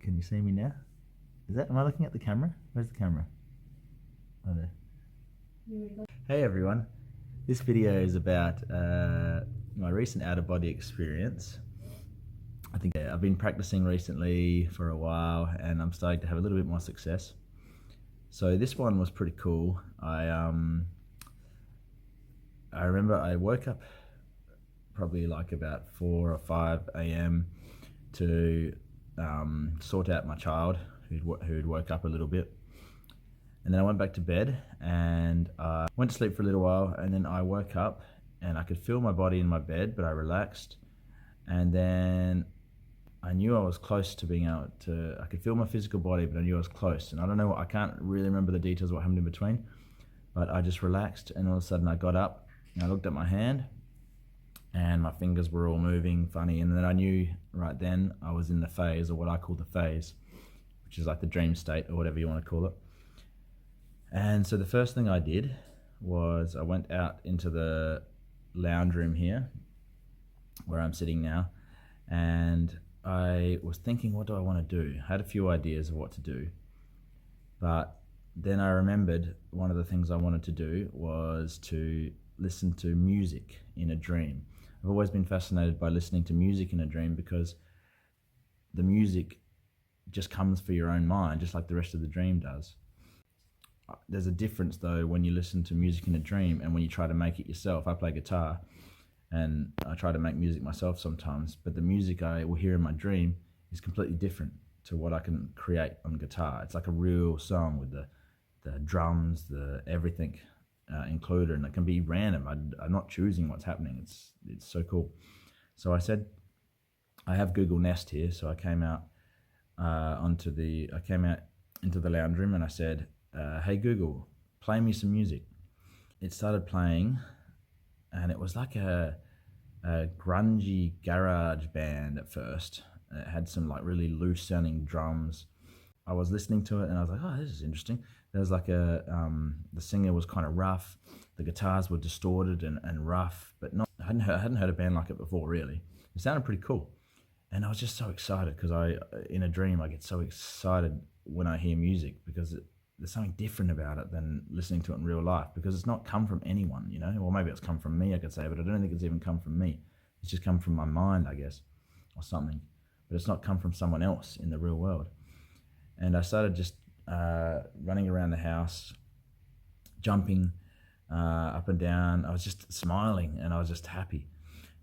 Can you see me now? Am I looking at the camera? Where's the camera? Oh, there. Hey everyone. This video is about my recent out-of-body experience. I think I've been practicing recently for a while and I'm starting to have a little bit more success. So this one was pretty cool. I remember I woke up probably like about 4 or 5 a.m. to sort out my child who'd woke up a little bit, and then I went back to bed and I went to sleep for a little while, and then I woke up and I could feel my body in my bed, but I relaxed, and then I knew I was close to being able to, I could feel my physical body, but I knew I was close, and I don't know, I can't really remember the details of what happened in between, but I just relaxed, and all of a sudden I got up and I looked at my hand and my fingers were all moving funny, and then I knew right then I was in the phase, or what I call the phase, which is like the dream state or whatever you want to call it. And so the first thing I did was I went out into the lounge room here where I'm sitting now, and I was thinking, what do I want to do? I had a few ideas of what to do, but then I remembered one of the things I wanted to do was to listen to music in a dream. I've always been fascinated by listening to music in a dream because the music just comes for your own mind, just like the rest of the dream does. There's a difference though when you listen to music in a dream and when you try to make it yourself. I play guitar and I try to make music myself sometimes, but the music I will hear in my dream is completely different to what I can create on guitar. It's like a real song with the drums, the everything included, and it can be random. I'm not choosing what's happening. It's so cool. So I said, I have Google Nest here, so I came out into the lounge room and I said, hey Google, play me some music. It started playing, and it was like a grungy garage band at first. It had some like really loose sounding drums. I was listening to it and I was like, oh, this is interesting. There was like the singer was kind of rough. The guitars were distorted and rough, but I hadn't heard a band like it before, really. It sounded pretty cool. And I was just so excited because in a dream, I get so excited when I hear music because there's something different about it than listening to it in real life, because it's not come from anyone, you know, or maybe it's come from me, I could say, but I don't think it's even come from me. It's just come from my mind, I guess, or something, but it's not come from someone else in the real world. And I started just running around the house, jumping up and down. I was just smiling and I was just happy.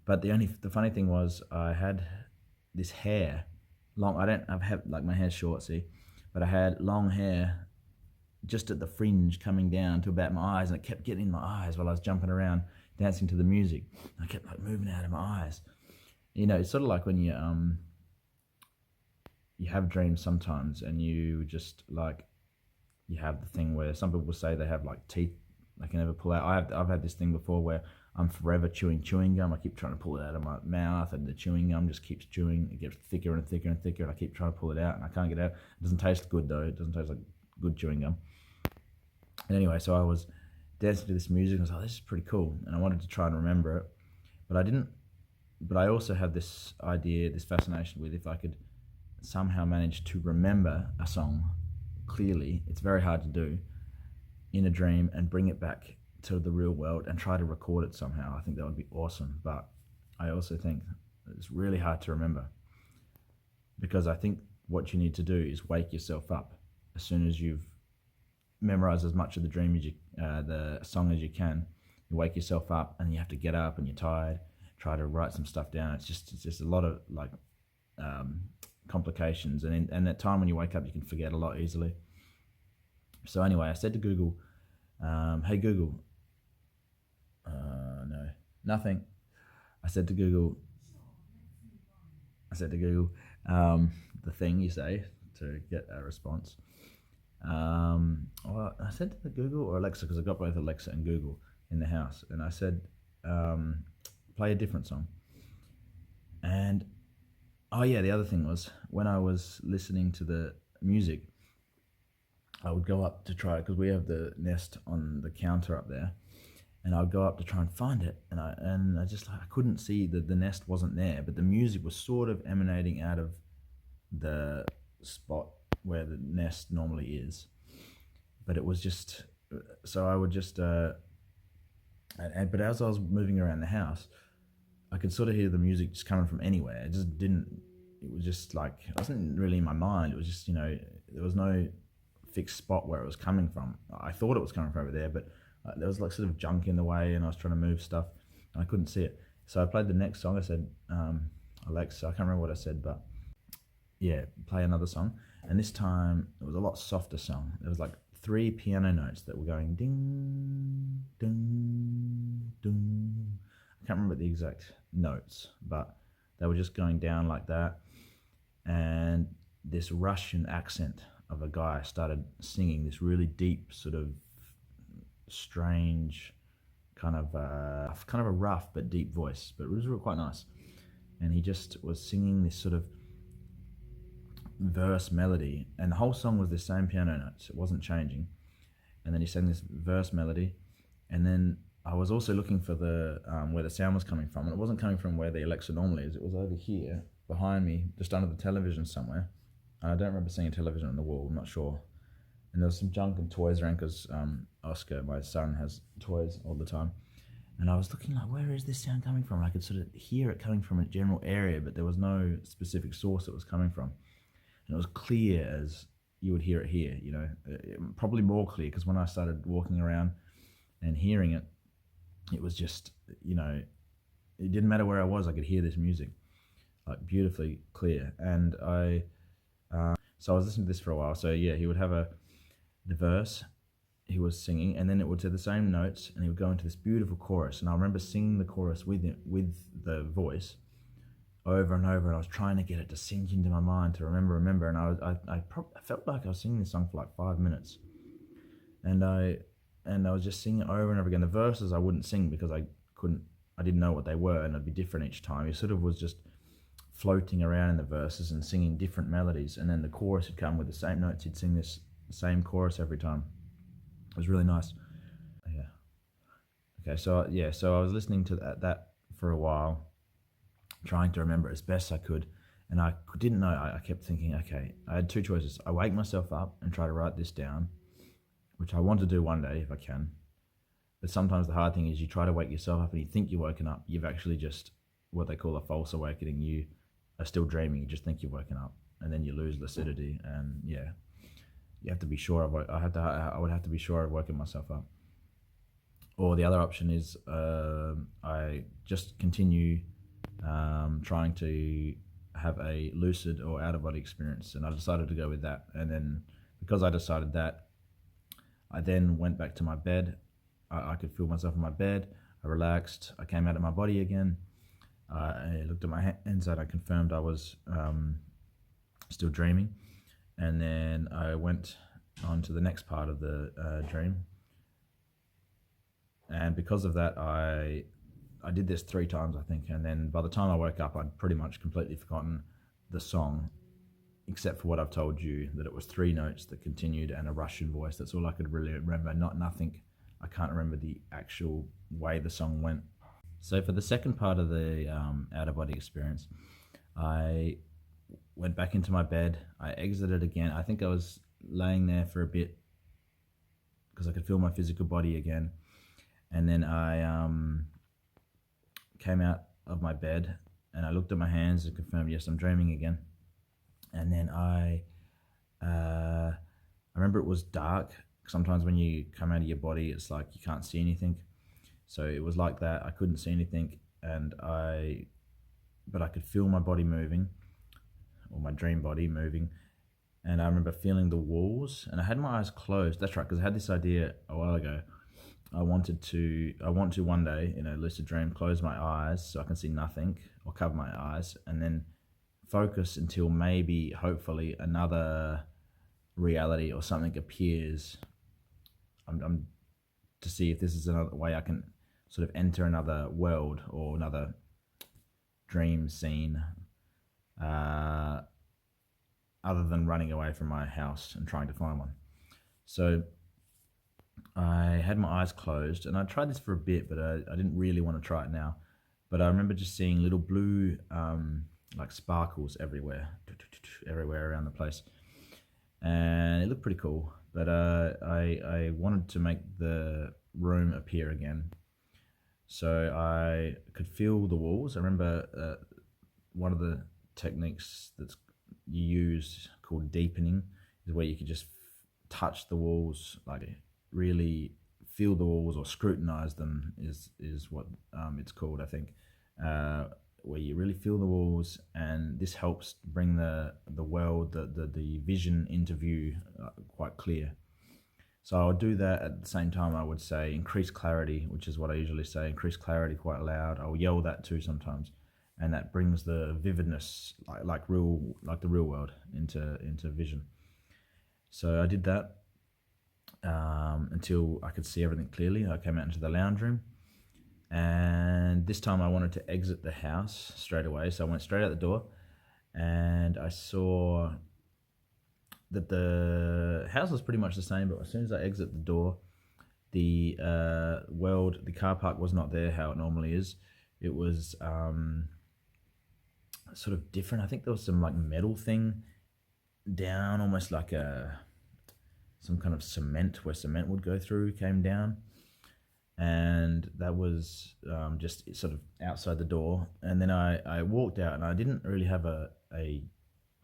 But the funny thing was I had this hair, long. I've had like my hair's short, see, but I had long hair just at the fringe coming down to about my eyes, and it kept getting in my eyes while I was jumping around dancing to the music. I kept like moving out of my eyes. You know, it's sort of like when you have dreams sometimes and you just like, you have the thing where some people say they have like teeth they can never pull out. I've had this thing before where I'm forever chewing gum. I keep trying to pull it out of my mouth and the chewing gum just keeps chewing. It gets thicker and thicker and thicker and I keep trying to pull it out and I can't get it out. It doesn't taste good though. It doesn't taste like good chewing gum. And anyway, so I was dancing to this music and I was like, this is pretty cool. And I wanted to try and remember it, but I didn't. But I also had this idea, this fascination with if I could somehow manage to remember a song clearly, it's very hard to do, in a dream and bring it back to the real world and try to record it somehow. I think that would be awesome, but I also think it's really hard to remember, because I think what you need to do is wake yourself up as soon as you've memorized as much of the dream as the song as you can. You wake yourself up and you have to get up and you're tired, try to write some stuff down. It's just a lot of like complications, and at time when you wake up you can forget a lot easily. So anyway, I said to Google, hey Google, no, nothing. I said to Google, the thing you say to get a response. Well, I said to the Google or Alexa, because I got both Alexa and Google in the house, and I said, play a different song. And oh yeah, the other thing was when I was listening to the music, I would go up to try, because we have the Nest on the counter up there, and I would go up to try and find it, and I just I couldn't see that the Nest wasn't there, but the music was sort of emanating out of the spot where the nest normally is. But it was just, so I would just, but as I was moving around the house, I could sort of hear the music just coming from anywhere. It just didn't, it was just like, it wasn't really in my mind. It was just, there was no fixed spot where it was coming from. I thought it was coming from over there, but there was like sort of junk in the way, and I was trying to move stuff and I couldn't see it. So I played the next song. I said, Alexa, I can't remember what I said, but yeah, play another song. And this time it was a lot softer song. There was like 3 piano notes that were going ding, ding, ding. I can't remember the exact notes, but they were just going down like that. And this Russian accent of a guy started singing this really deep, sort of strange, kind of a rough but deep voice, but it was quite nice. And he just was singing this sort of verse melody, and the whole song was the same piano notes. It wasn't changing. And then he sang this verse melody, and then I was also looking for the where the sound was coming from, and it wasn't coming from where the Alexa normally is. It was over here behind me, just under the television somewhere. And I don't remember seeing a television on the wall. I'm not sure. And there was some junk and toys around because Oscar, my son, has toys all the time. And I was looking like, where is this sound coming from? And I could sort of hear it coming from a general area, but there was no specific source it was coming from. And it was clear as you would hear it here, probably more clear, because when I started walking around and hearing it, it was just, it didn't matter where I was, I could hear this music, like beautifully clear. And so I was listening to this for a while. So yeah, he would have the verse he was singing, and then it would say the same notes, and he would go into this beautiful chorus. And I remember singing the chorus with the voice over and over, and I was trying to get it to sink into my mind to remember. And I felt like I was singing this song for like 5 minutes, and I was just singing it over and over again. The verses I wouldn't sing because I didn't know what they were, and it'd be different each time. He sort of was just floating around in the verses and singing different melodies, and then the chorus would come with the same notes. He'd sing this same chorus every time. It was really nice. Yeah. Okay, so I was listening to that for a while, trying to remember as best I could, and I didn't know. I kept thinking, okay, I had 2 choices. I wake myself up and try to write this down, which I want to do one day if I can. But sometimes the hard thing is you try to wake yourself up and you think you're woken up. You've actually just, what they call a false awakening. You are still dreaming. You just think you're woken up, and then you lose lucidity. And yeah, you have to be sure I would have to be sure I've woken myself up. Or the other option is I just continue trying to have a lucid or out-of-body experience, and I decided to go with that. And then because I decided that, I then went back to my bed. I could feel myself in my bed. I relaxed. I came out of my body again. I looked at my hands and I confirmed I was still dreaming. And then I went on to the next part of the dream. And because of that, I did this 3 times, I think. And then by the time I woke up, I'd pretty much completely forgotten the song, except for what I've told you, that it was 3 notes that continued and a Russian voice. That's all I could really remember. Nothing. I can't remember the actual way the song went. So for the second part of the out-of-body experience, I went back into my bed. I exited again. I think I was laying there for a bit because I could feel my physical body again. And then I came out of my bed and I looked at my hands and confirmed, yes, I'm dreaming again. And then I remember it was dark. Sometimes when you come out of your body, it's like you can't see anything. So it was like that. I couldn't see anything, but I could feel my body moving, or my dream body moving. And I remember feeling the walls, and I had my eyes closed. That's right, because I had this idea a while ago. I want to one day in a lucid dream close my eyes so I can see nothing, or cover my eyes, and then focus until maybe, hopefully, another reality or something appears. I'm to see if this is another way I can sort of enter another world or another dream scene, other than running away from my house and trying to find one. So I had my eyes closed, and I tried this for a bit, but I didn't really want to try it now. But I remember just seeing little blue like sparkles everywhere. everywhere around the place, and it looked pretty cool. But I wanted to make the room appear again, so I could feel the walls. I remember one of the techniques that's you use called deepening is where you could just touch the walls, like really feel the walls or scrutinize them is what it's called, I think, where you really feel the walls, and this helps bring the world, the vision into view quite clear. So I would do that. At the same time, I would say increase clarity, which is what I usually say, increase clarity quite loud. I'll yell that too sometimes, and that brings the vividness, like the real world, into vision. So I did that until I could see everything clearly. I came out into the lounge room, and this time I wanted to exit the house straight away. So I went straight out the door, and I saw that the house was pretty much the same, but as soon as I exit the door, the car park was not there how it normally is. It was sort of different. I think there was some like metal thing down, almost like some kind of cement, where cement would go through, came down, and that was just sort of outside the door. And then I walked out, and I didn't really have a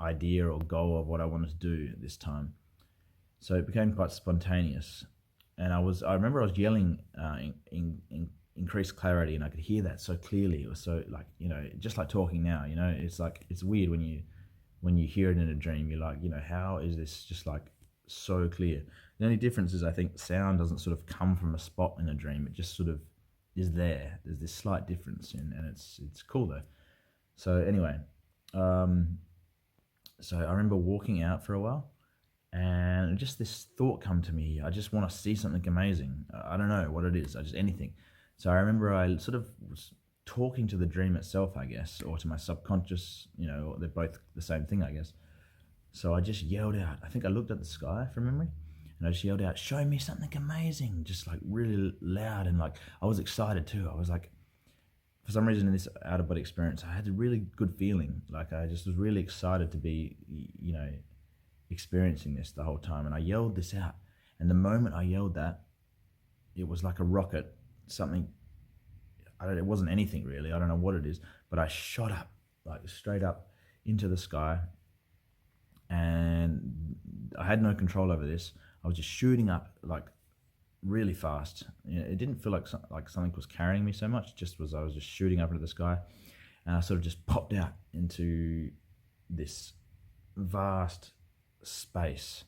idea or goal of what I wanted to do this time, so it became quite spontaneous. And I remember I was yelling in increased clarity, and I could hear that so clearly. It was so, like, just like talking now. It's like, it's weird when you hear it in a dream. You're like, how is this just like so clear? The only difference is, I think, sound doesn't sort of come from a spot in a dream. It just sort of is there. There's this slight difference, and it's cool though. So anyway, so I remember walking out for a while, and just this thought come to me. I just want to see something amazing. I don't know what it is. Just anything. So I remember I sort of was talking to the dream itself, I guess, or to my subconscious. They're both the same thing, I guess. So I just yelled out. I think I looked at the sky from memory, and I just yelled out, "Show me something amazing!" Just like really loud, and like I was excited too. I was like, for some reason in this out of body experience, I had a really good feeling. Like I just was really excited to be, experiencing this the whole time. And I yelled this out, and the moment I yelled that, it was like a rocket. Something, it wasn't anything really. I don't know what it is, but I shot up, like straight up into the sky, and I had no control over this. I was just shooting up like really fast. It didn't feel like something was carrying me so much. I was just shooting up into the sky, and I sort of just popped out into this vast space,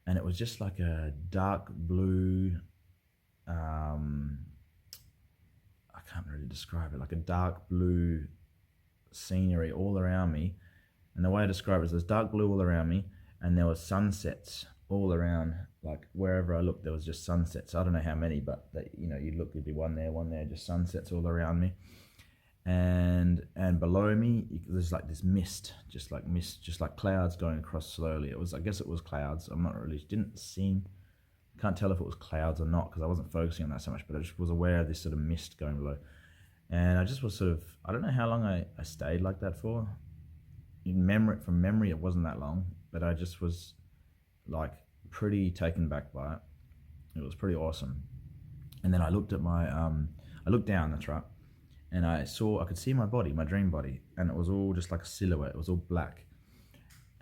and it was just like a dark blue. I can't really describe it. Like a dark blue scenery all around me, and the way I describe it is there's dark blue all around me, and there were sunsets all around. Like wherever I looked, there was just sunsets. I don't know how many, but you'd look, there'd be one there, just sunsets all around me. And below me, there's like this mist, just like clouds going across slowly. I guess it was clouds. I'm not really, can't tell if it was clouds or not, because I wasn't focusing on that so much, but I just was aware of this sort of mist going below. And I just was sort of, I don't know how long I stayed like that for. From memory, it wasn't that long, but I just was like pretty taken back by it. It was pretty awesome. And then I looked at I looked down, that's right, and I could see my body, my dream body, and it was all just like a silhouette. It was all black.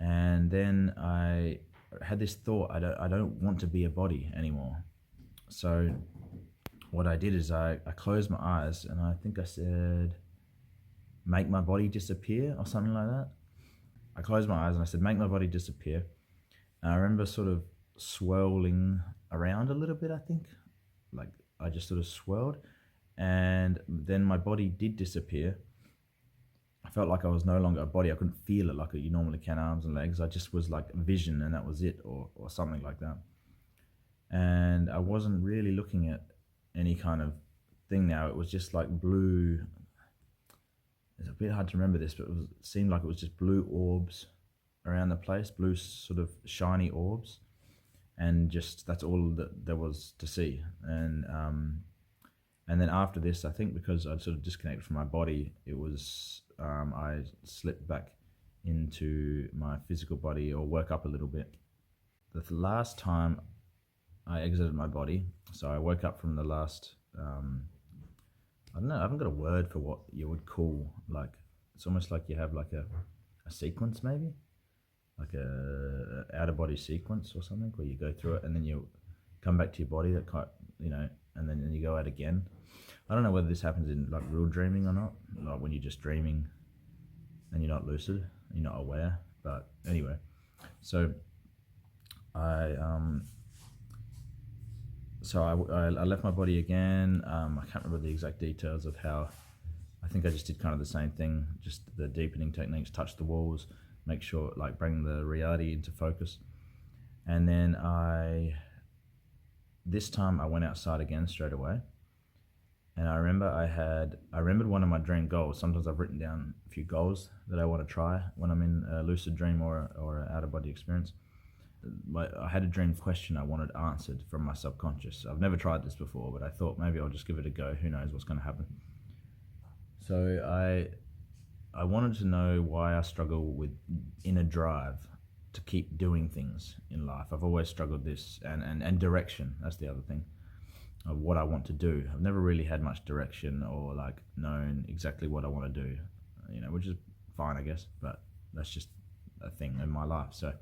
And then I had this thought, I don't want to be a body anymore. So what I did is I closed my eyes, and I think I said, "Make my body disappear," or something like that. I closed my eyes and I said, "Make my body disappear." And I remember sort of swirling around a little bit, I think. Like I just sort of swirled, and then my body did disappear. I felt like I was no longer a body. I couldn't feel it like you normally can, arms and legs. I just was like vision, and that was it, or something like that. And I wasn't really looking at any kind of thing now. It was just like blue. It's a bit hard to remember this, but it seemed like it was just blue orbs around the place, blue sort of shiny orbs, and just that's all that there was to see. And then after this, I think because I'd sort of disconnected from my body, it was I slipped back into my physical body or woke up a little bit. The last time I exited my body, so I woke up from the last, I don't know, I haven't got a word for what you would call, like, it's almost like you have like a sequence maybe, like a out of body sequence or something, where you go through it and then you come back to your body, that kind, and then you go out again. I don't know whether this happens in like real dreaming or not, like when you're just dreaming and you're not lucid, you're not aware. But anyway, so I left my body again. I can't remember the exact details of how. I think I just did kind of the same thing, just the deepening techniques, touch the walls, make sure, like, bring the reality into focus. And then this time I went outside again straight away. And I remembered one of my dream goals. Sometimes I've written down a few goals that I want to try when I'm in a lucid dream or an out of body experience. I had a dream question I wanted answered from my subconscious. I've never tried this before, but I thought maybe I'll just give it a go. Who knows what's going to happen? So I wanted to know why I struggle with inner drive to keep doing things in life. I've always struggled this, and direction. That's the other thing, of what I want to do. I've never really had much direction or like known exactly what I want to do, which is fine, I guess, but that's just a thing in my life. So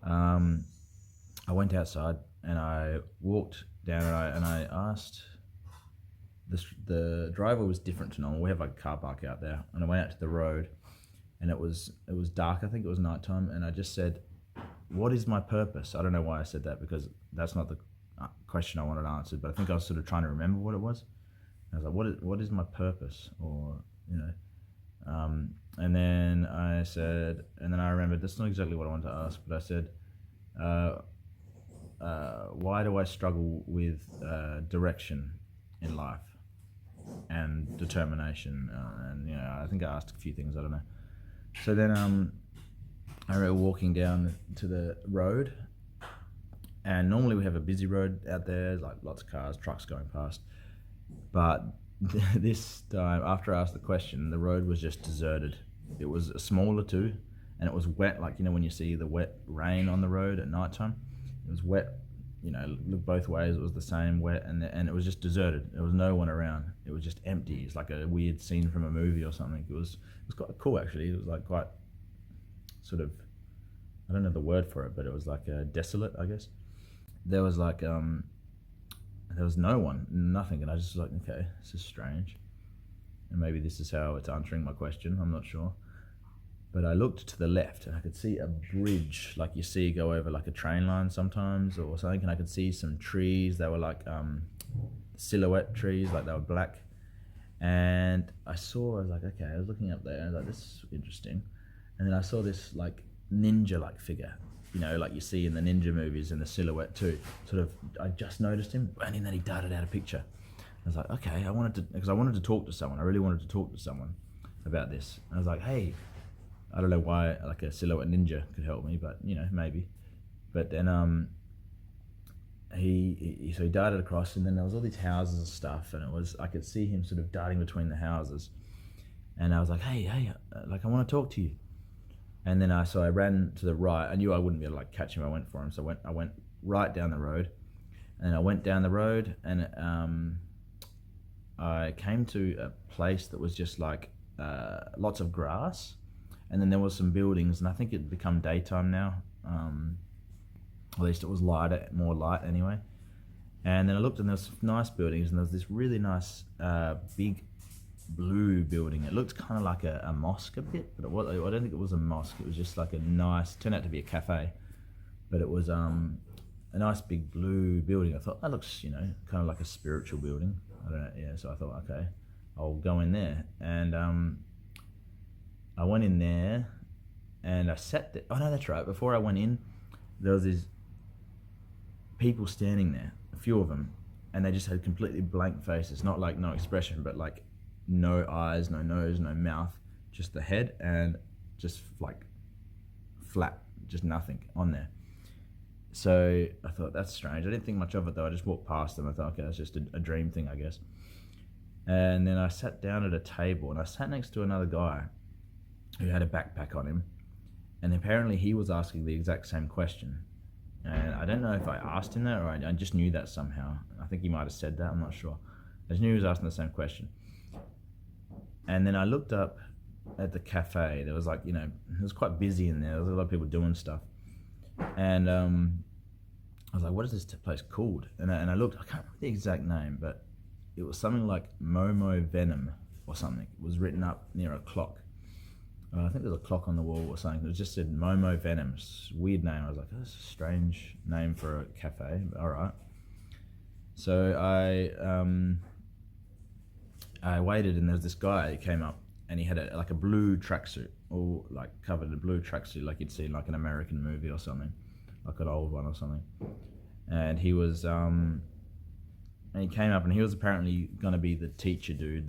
I went outside and I walked down and I asked. The driver was different to normal. We have like a car park out there, and I went out to the road, and it was dark. I think it was nighttime, and I just said, "What is my purpose?" I don't know why I said that, because that's not the question I wanted answered. But I think I was sort of trying to remember what it was. I was like, "What is my purpose?" Or and then I said, and then I remembered that's not exactly what I wanted to ask, but I said, "Why do I struggle with direction in life and determination?" And I think I asked a few things, I don't know. So then I remember walking down to the road, and normally we have a busy road out there, like lots of cars, trucks going past, but this time, after I asked the question, the road was just deserted. It was smaller too, and it was wet, like when you see the wet rain on the road at nighttime. It was wet, look both ways. It was the same wet, and it was just deserted. There was no one around. It was just empty. It's like a weird scene from a movie or something. It was quite cool, actually. It was like quite sort of, I don't know the word for it, but it was like desolate, I guess. There was like there was no one, nothing, and I just was like, okay, this is strange, and maybe this is how it's answering my question. I'm not sure. But I looked to the left and I could see a bridge, like you see go over like a train line sometimes or something, and I could see some trees. They were like silhouette trees, like they were black. And I was like, okay, I was looking up there and I was like, this is interesting. And then I saw this like ninja-like figure, like you see in the ninja movies, in the silhouette too. I just noticed him, and then he darted out a picture. I was like, okay, because I wanted to talk to someone. I really wanted to talk to someone about this. And I was like, hey, I don't know why like a silhouette ninja could help me, but maybe. But then he darted across, and then there was all these houses and stuff, and I could see him sort of darting between the houses, and I was like, hey, like I want to talk to you. And then I ran to the right. I knew I wouldn't be able to like catch him. I went for him, so I went right down the road, and I went down the road, and I came to a place that was just like lots of grass. And then there was some buildings, and I think it'd become daytime now. At least it was more light anyway. And then I looked, and there was some nice buildings, and there was this really nice big blue building. It looked kind of like a mosque a bit, but I don't think it was a mosque. It was just like turned out to be a cafe, but it was a nice big blue building. I thought that looks, kind of like a spiritual building. I don't know. Yeah, so I thought, okay, I'll go in there, and I went in there and I sat there. Oh no, that's right. Before I went in, there was these people standing there, a few of them, and they just had completely blank faces. Not like no expression, but like no eyes, no nose, no mouth, just the head, and just like flat, just nothing on there. So I thought, that's strange. I didn't think much of it though. I just walked past them. I thought, okay, that's just a dream thing, I guess. And then I sat down at a table, and I sat next to another guy. who had a backpack on him, and apparently he was asking the exact same question. And I don't know if I asked him that or I just knew that somehow. I think he might have said that, I'm not sure. I just knew he was asking the same question. And then I looked up at the cafe. There was like, it was quite busy in there. There was a lot of people doing stuff. And I was like, what is this place called? And I looked, I can't remember the exact name, but it was something like Momo Venom or something. It was written up near a clock. I think there's a clock on the wall or something. It just said Momo Venom. Weird name. I was like, oh, that's a strange name for a cafe. But all right. So I waited, and there was this guy who came up, and he had a blue tracksuit, all like covered in a blue tracksuit, like you'd see in like an American movie or something, like an old one or something. And he was and he came up, and he was apparently going to be the teacher dude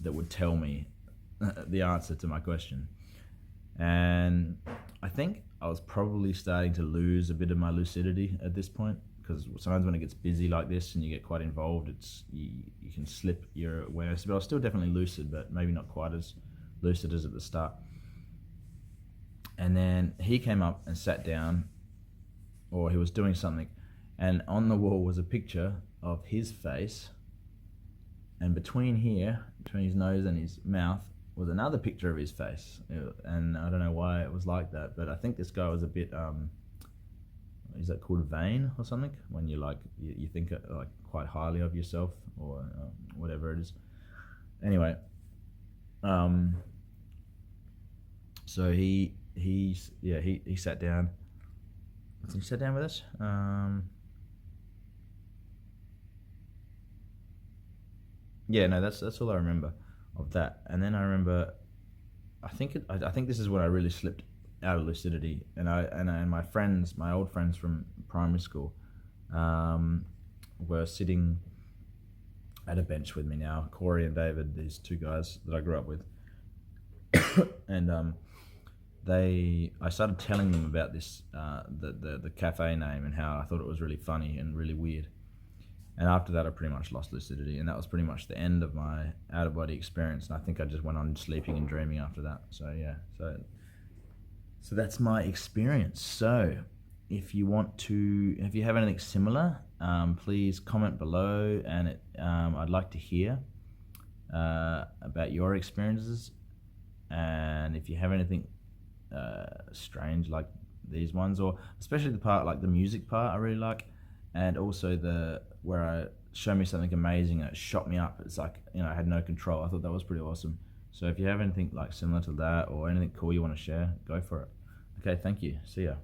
that would tell me the answer to my question. And I think I was probably starting to lose a bit of my lucidity at this point, because sometimes when it gets busy like this and you get quite involved, you can slip your awareness. But I was still definitely lucid, but maybe not quite as lucid as at the start. And then he came up and sat down, or he was doing something, and on the wall was a picture of his face, and between his nose and his mouth, was another picture of his face. And I don't know why it was like that, but I think this guy was a bit is that called vain or something, when you like you think like quite highly of yourself, or whatever it is. Anyway, so he sat down. He sat down with us. That's all I remember of that. And then I remember, I think this is when I really slipped out of lucidity, and my old friends from primary school, were sitting at a bench with me now. Corey and David, these two guys that I grew up with, and I started telling them about this, the cafe name, and how I thought it was really funny and really weird. And after that, I pretty much lost lucidity, and that was pretty much the end of my out-of-body experience. And I think I just went on sleeping and dreaming after that. So yeah, so that's my experience. So if you have anything similar, please comment below, and I'd like to hear about your experiences. And if you have anything strange like these ones, or especially the part like the music part, I really like, and also where I show me something amazing and it shot me up. It's like, I had no control. I thought that was pretty awesome. So if you have anything like similar to that, or anything cool you want to share, go for it. Okay, thank you. See ya.